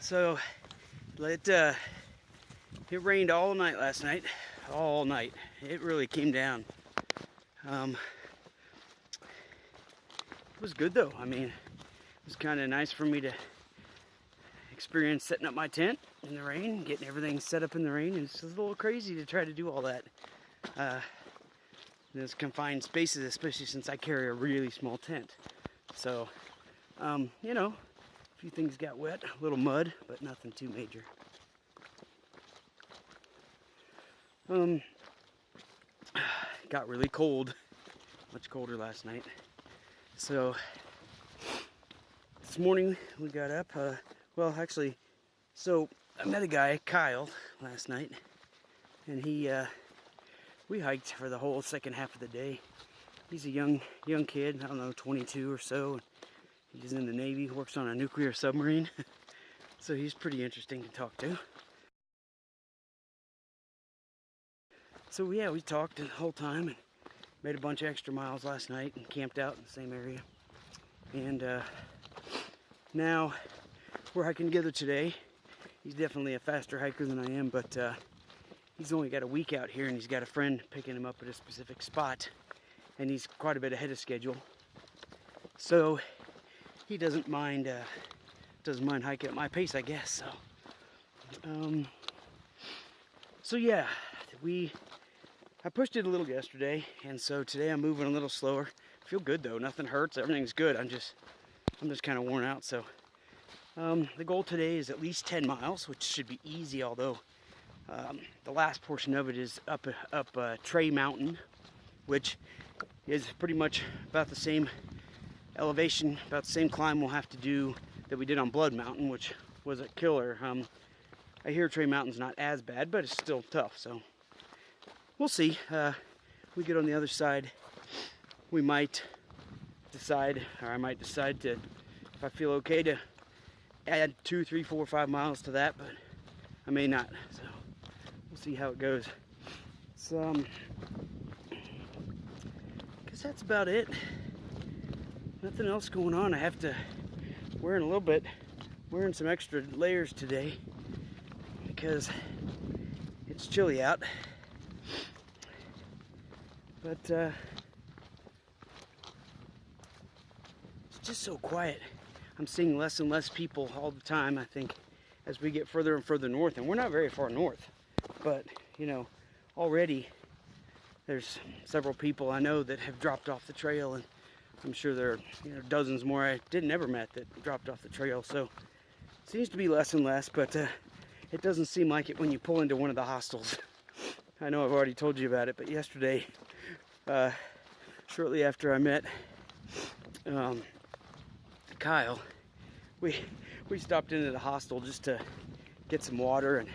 So it rained all night last night, all night. It really came down. It was good though. I mean, it was kind of nice for me to experience setting up my tent in the rain, getting everything set up in the rain. And it's a little crazy to try to do all that in those confined spaces, especially since I carry a really small tent. So, you know, a few things got wet, a little mud, but nothing too major. Got really cold, much colder last night. So this morning we got up, well actually, so I met a guy, Kyle, last night, and we hiked for the whole second half of the day. He's a young kid, I don't know, 22 or so. He's in the Navy, works on a nuclear submarine, so he's pretty interesting to talk to. So yeah, we talked the whole time and made a bunch of extra miles last night and camped out in the same area. And now we're hiking together today. He's definitely a faster hiker than I am, but he's only got a week out here, and he's got a friend picking him up at a specific spot, and he's quite a bit ahead of schedule. So he doesn't mind hiking at my pace, I guess. So yeah, I pushed it a little yesterday, and so today I'm moving a little slower. I feel good though, nothing hurts, everything's good. I'm just kind of worn out. So the goal today is at least 10 miles, which should be easy, although the last portion of it is up Tray Mountain, which is pretty much about the same elevation, about the same climb we'll have to do that we did on Blood Mountain, which was a killer. I hear Tray Mountain's not as bad, but it's still tough, so we'll see. We get on the other side, we might decide, or I might decide to, if I feel okay, to add 2, 3, 4, 5 miles to that, but I may not, so we'll see how it goes. So, guess that's about it. Nothing else going on. I have to wearing some extra layers today because it's chilly out. But it's just so quiet. I'm seeing less and less people all the time, I think, as we get further and further north. And we're not very far north, but, you know, already there's several people I know that have dropped off the trail, and I'm sure there are, you know, dozens more I never met that dropped off the trail. So it seems to be less and less, but it doesn't seem like it when you pull into one of the hostels. I know I've already told you about it, but yesterday, shortly after I met Kyle, we stopped into the hostel just to get some water and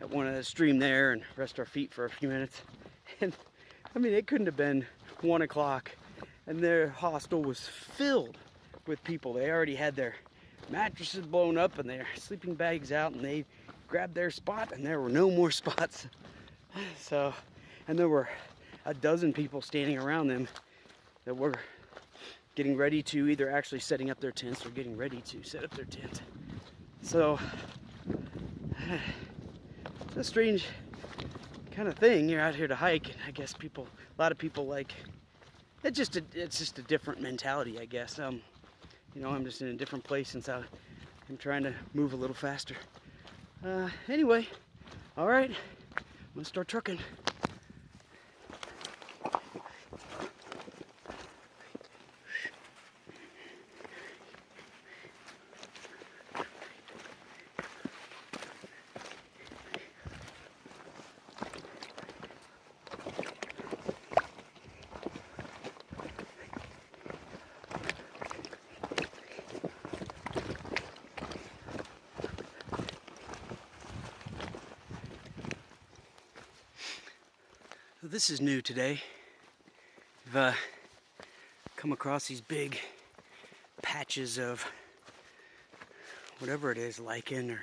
at one of the stream there and rest our feet for a few minutes. And I mean, it couldn't have been 1 o'clock, and their hostel was filled with people. They already had their mattresses blown up and their sleeping bags out, and they grabbed their spot, and there were no more spots. So, and there were a dozen people standing around them that were getting ready to either actually setting up their tents or getting ready to set up their tent. So it's a strange kind of thing. You're out here to hike, and I guess a lot of people like it's just a different mentality, I guess. You know, I'm just in a different place since I'm trying to move a little faster. Anyway, all right, I'm gonna start trucking. This is new today. I've come across these big patches of whatever it is, lichen or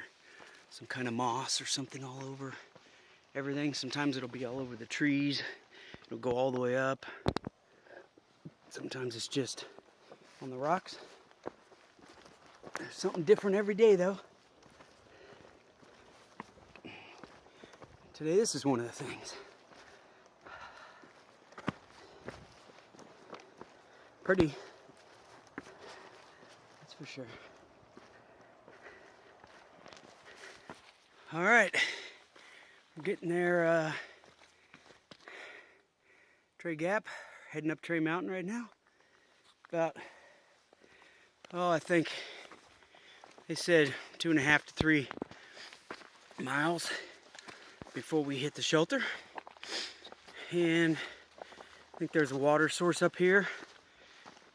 some kind of moss or something all over everything. Sometimes it'll be all over the trees. It'll go all the way up. Sometimes it's just on the rocks. There's something different every day though. today this is one of the things. Pretty, that's for sure. All right, we're getting there. Trey Gap, heading up Trey Mountain right now. About, I think they said 2.5 to 3 miles before we hit the shelter. And I think there's a water source up here,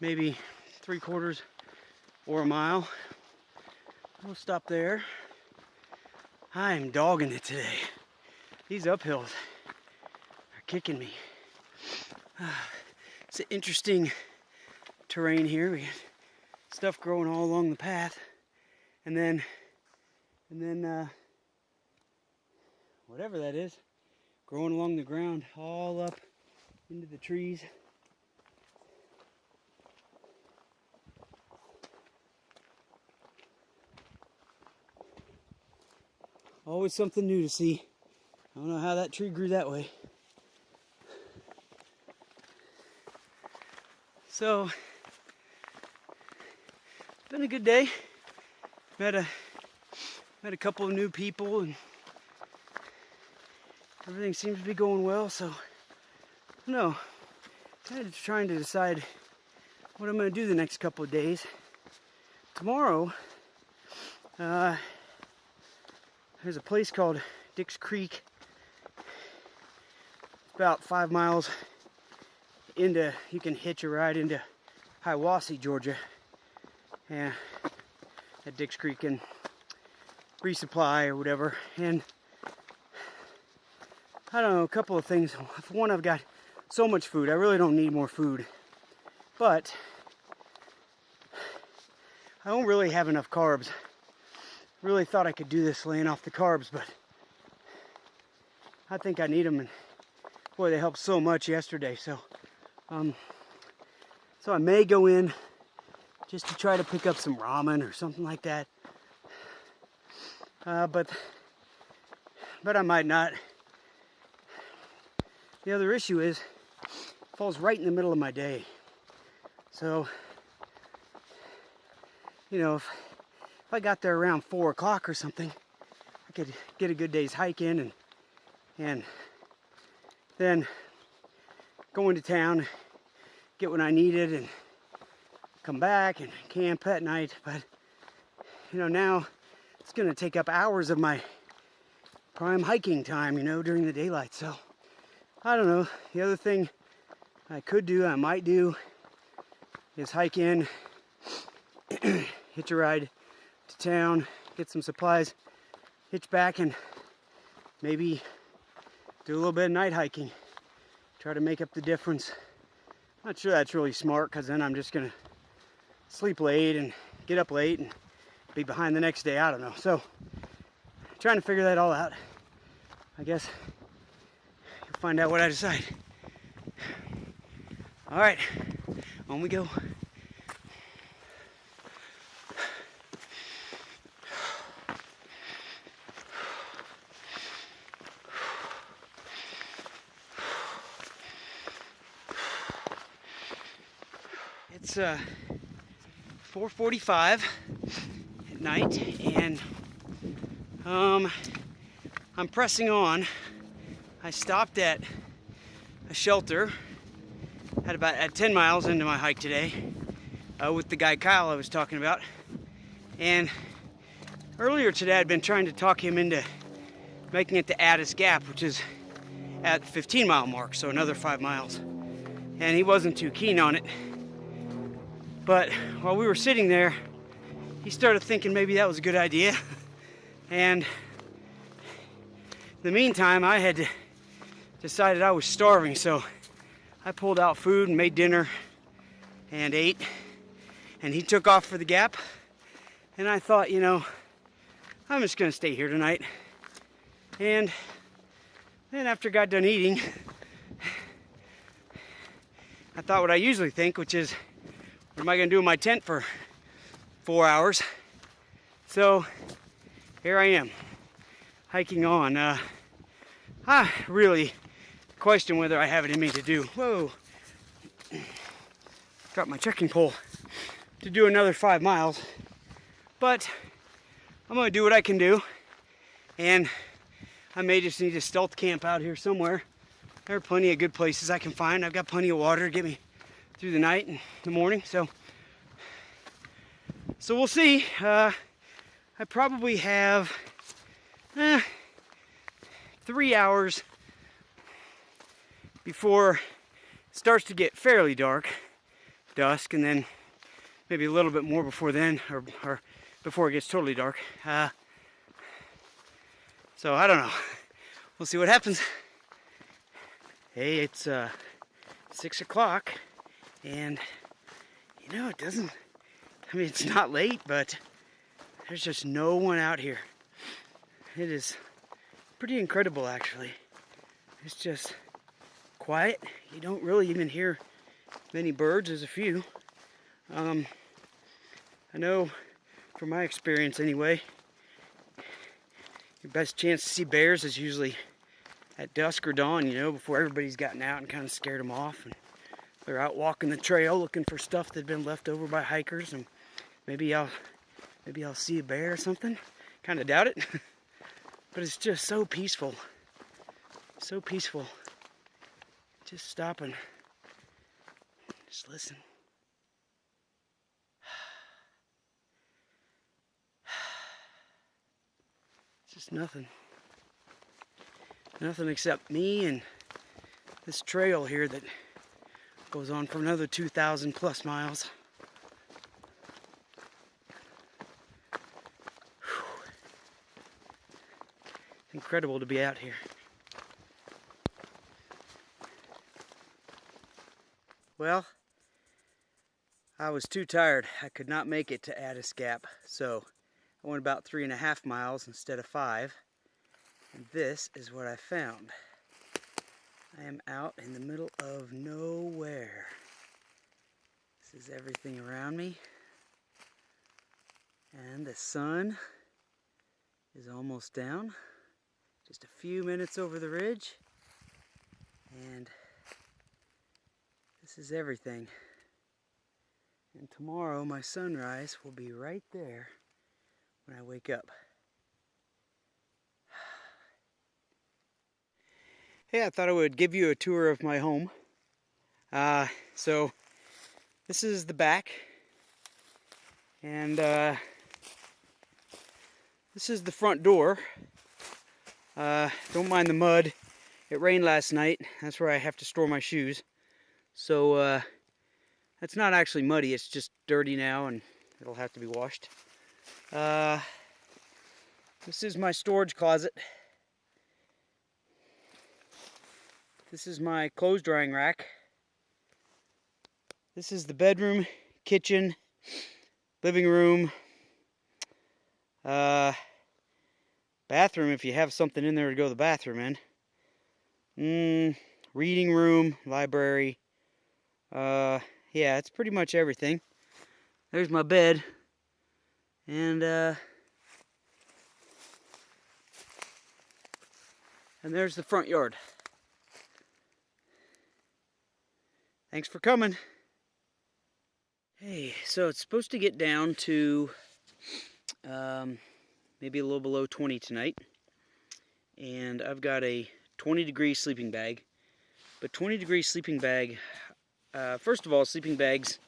maybe 3/4 or a mile. We'll stop there. I am dogging it today. These uphills are kicking me. It's an interesting terrain here. We got stuff growing all along the path, and then whatever that is, growing along the ground, all up into the trees. Always something new to see. I don't know how that tree grew that way. So, it's been a good day. Met a couple of new people, and everything seems to be going well. So, I don't know. Kind of trying to decide what I'm going to do the next couple of days. Tomorrow, there's a place called Dick's Creek. It's about 5 miles into, you can hitch a ride into Hiawassee, Georgia. And at Dick's Creek and resupply or whatever. And I don't know, a couple of things. For one, I've got so much food. I really don't need more food. But I don't really have enough carbs. Really thought I could do this laying off the carbs, but I think I need them, and boy, they helped so much yesterday. So I may go in just to try to pick up some ramen or something like that. But I might not. The other issue is, it falls right in the middle of my day. So, you know, if I got there around 4 o'clock or something, I could get a good day's hike in, and then go into town, get what I needed, and come back and camp that night. But you know, now it's going to take up hours of my prime hiking time, you know, during the daylight. So I don't know. The other thing I could do, I might do, is hike in, hitch a ride to town, get some supplies, hitch back, and maybe do a little bit of night hiking. Try to make up the difference. Not sure that's really smart, because then I'm just gonna sleep late and get up late and be behind the next day. I don't know. So trying to figure that all out. I guess you'll find out what I decide. All right, on we go. It's 4:45 at night, and I'm pressing on. I stopped at a shelter at 10 miles into my hike today with the guy Kyle I was talking about. And earlier today I'd been trying to talk him into making it to Addis Gap, which is at the 15-mile mark, so another 5 miles. And he wasn't too keen on it. But while we were sitting there, he started thinking maybe that was a good idea. And in the meantime, I had decided I was starving, so I pulled out food and made dinner and ate. And he took off for the Gap. And I thought, you know, I'm just gonna stay here tonight. And then after I got done eating, I thought what I usually think, which is, what am I going to do in my tent for 4 hours? So here I am, hiking on. I really question whether I have it in me to do, whoa, dropped my trekking pole, to do another 5 miles. But I'm gonna do what I can do, and I may just need to stealth camp out here somewhere. There are plenty of good places I can find. I've got plenty of water to get me through the night and the morning, so we'll see. I probably have 3 hours before it starts to get fairly dark, dusk, and then maybe a little bit more before then, or before it gets totally dark. So I don't know. We'll see what happens. Hey, it's 6 o'clock, and you know, it's not late, but there's just no one out here. It is pretty incredible, actually. It's just quiet. You don't really even hear many birds. There's a few. I know from my experience anyway, your best chance to see bears is usually at dusk or dawn, you know, before everybody's gotten out and kind of scared them off. And they're out walking the trail looking for stuff that had been left over by hikers, and maybe I'll see a bear or something. Kind of doubt it. But it's just so peaceful. So peaceful. Just stop and just listen. It's just nothing. Nothing except me and this trail here that goes on for another 2,000 plus miles. Incredible to be out here. Well, I was too tired. I could not make it to Addis Gap, so I went about 3.5 miles instead of 5. And this is what I found. I am out in the middle of nowhere. This is everything around me. And the sun is almost down. Just a few minutes over the ridge. And this is everything. And tomorrow my sunrise will be right there when I wake up. Hey, I thought I would give you a tour of my home. So this is the back, and this is the front door. Don't mind the mud. It rained last night. That's where I have to store my shoes. So it's not actually muddy, it's just dirty now and it'll have to be washed. This is my storage closet. This is my clothes drying rack. This is the bedroom, kitchen, living room, bathroom if you have something in there to go to the bathroom in. Reading room, library. Yeah, it's pretty much everything. There's my bed. And there's the front yard. Thanks for coming. Hey, so it's supposed to get down to maybe a little below 20 tonight. And I've got a 20-degree sleeping bag. But 20-degree sleeping bag, first of all, sleeping bags,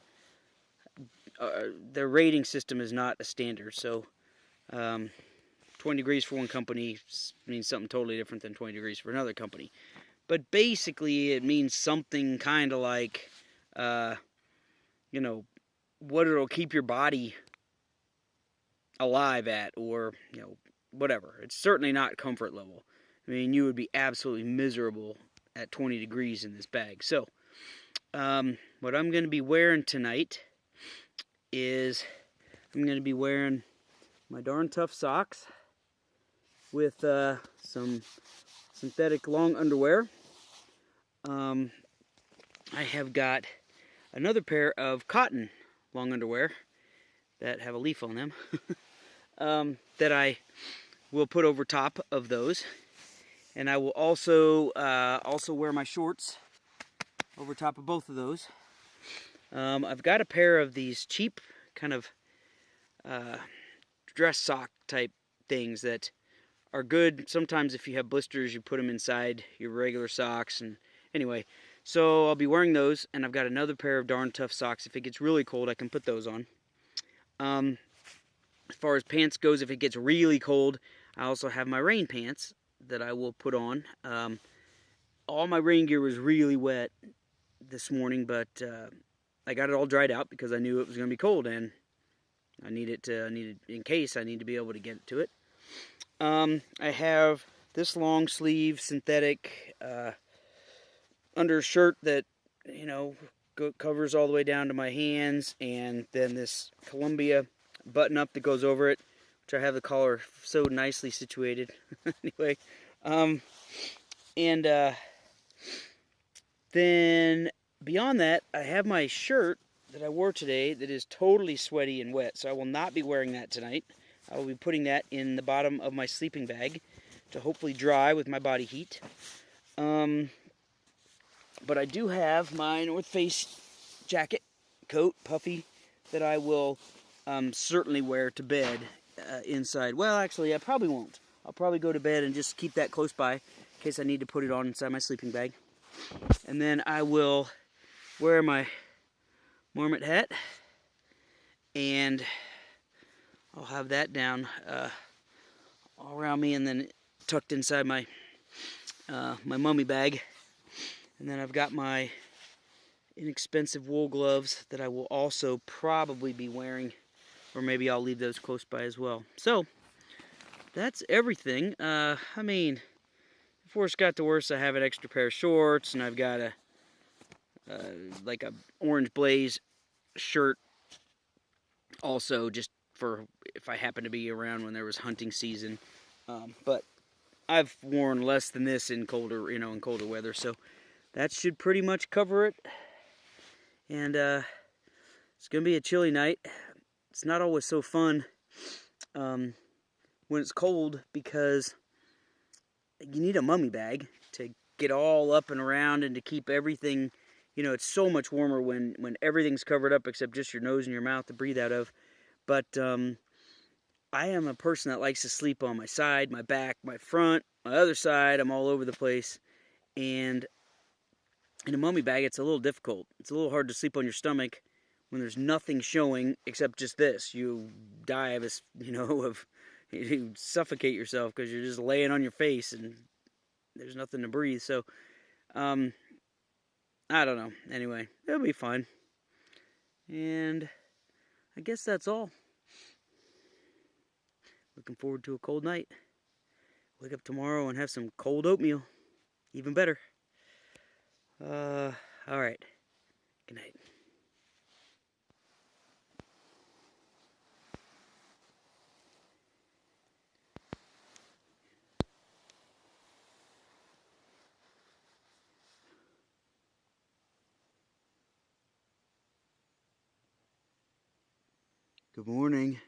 their rating system is not a standard. So 20 degrees for one company means something totally different than 20 degrees for another company. But basically it means something kind of like, you know, what it'll keep your body alive at, or, you know, whatever. It's certainly not comfort level. I mean, you would be absolutely miserable at 20 degrees in this bag. So, what I'm going to be wearing tonight is I'm going to be wearing my darn tough socks with some synthetic long underwear. I have got another pair of cotton long underwear that have a leaf on them that I will put over top of those. And I will also wear my shorts over top of both of those. I've got a pair of these cheap kind of dress sock type things that are good. Sometimes if you have blisters, you put them inside your regular socks. And anyway, so I'll be wearing those, and I've got another pair of darn tough socks. If it gets really cold, I can put those on. As far as pants goes, if it gets really cold, I also have my rain pants that I will put on. All my rain gear was really wet this morning, but I got it all dried out because I knew it was going to be cold, and I need it in case I need to be able to get to it. I have this long sleeve synthetic undershirt that, you know, covers all the way down to my hands, and then this Columbia button up that goes over it, which I have the collar so nicely situated. Anyway, then beyond that, I have my shirt that I wore today that is totally sweaty and wet, so I will not be wearing that tonight. I will be putting that in the bottom of my sleeping bag to hopefully dry with my body heat. But I do have my North Face jacket, coat, puffy, that I will certainly wear to bed inside. Well, actually, I probably won't. I'll probably go to bed and just keep that close by in case I need to put it on inside my sleeping bag. And then I will wear my marmot hat, and I'll have that down all around me and then tucked inside my my mummy bag. And then I've got my inexpensive wool gloves that I will also probably be wearing, or maybe I'll leave those close by as well. So that's everything. I mean, if worse got to worse, I have an extra pair of shorts, and I've got like a orange blaze shirt also, just for if I happen to be around when there was hunting season. But I've worn less than this in colder weather, so that should pretty much cover it. And it's gonna be a chilly night. It's not always so fun when it's cold, because you need a mummy bag to get all up and around and to keep everything. You know, it's so much warmer when everything's covered up except just your nose and your mouth to breathe out of. But I am a person that likes to sleep on my side, my back, my front, my other side. I'm all over the place. And in a mummy bag, it's a little difficult. It's a little hard to sleep on your stomach when there's nothing showing except just this. You die of, you suffocate yourself because you're just laying on your face and there's nothing to breathe. So, I don't know. Anyway, it'll be fine. And I guess that's all. Looking forward to a cold night. Wake up tomorrow and have some cold oatmeal. Even better. Alright. Good night. Good morning.